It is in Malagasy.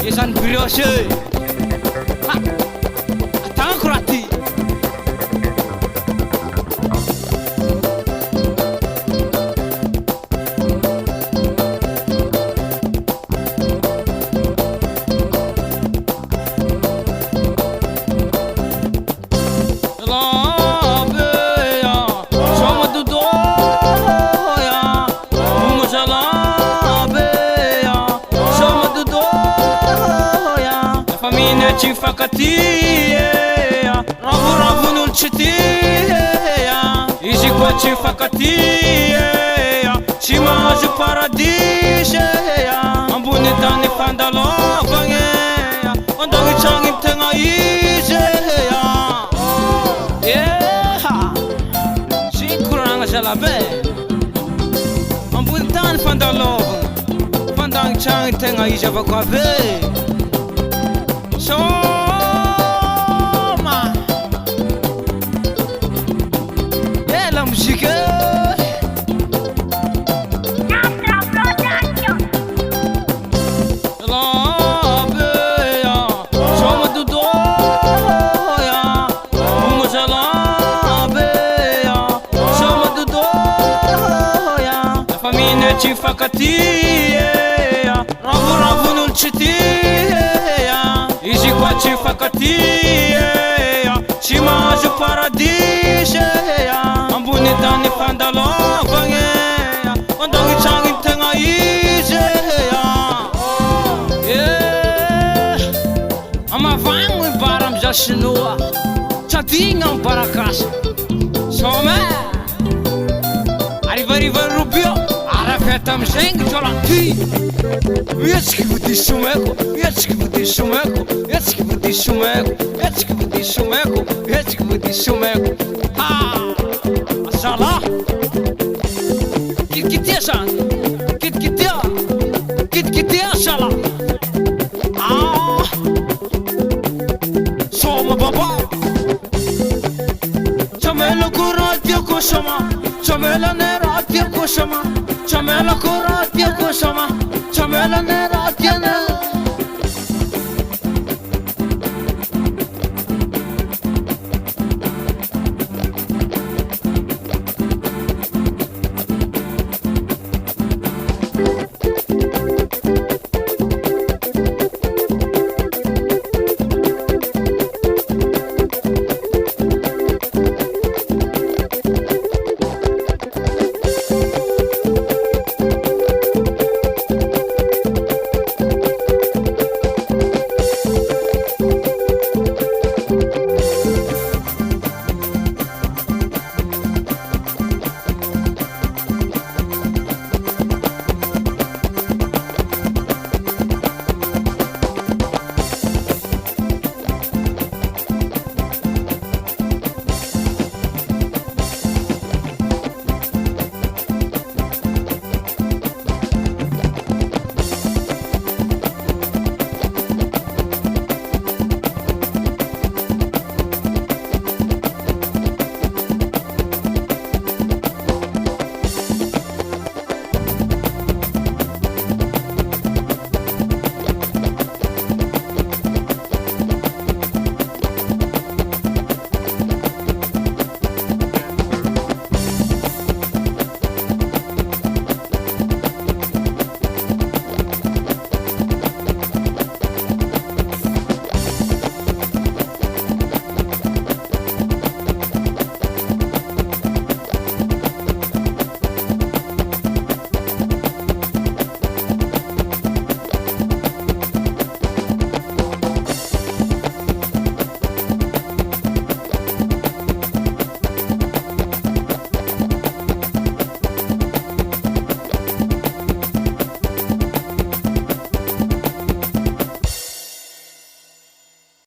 Isan brioche. Ha. Atang kurati. Cifakatia, ravu nul chitia, izi kwa cifakatia, chimazu paradisha, ambuni tani pandalovanya, ondongi changi tenga ize, yeah, sikuranga jalabe, ambuni tani pandalovanya, pandangi changi tenga ize vakwabe. Soma e la musica Soma dudoya Muzalabeya Soma dudoya La famiglia ci fa cattia Ravu nul citia Izi kwa cifakatia, chimazu paradisha, ambuni tani pandalovanya, ondongi changi tenga ize, yeah. Amavangu baram jashinua, chatinga barakasa, some, arriva rubio, arafeta mzengi cholanti. Ecco di sumeco, ecco di sumeco, ecco di sumeco, ecco di sumeco, ecco di sumeco. Ah, masala. Kit san, kit sala. Ah, soma baba. Chamelo kuratio kusama, chamelo neratio kusama, chamelo kuratio kusama. Chamela nera tiene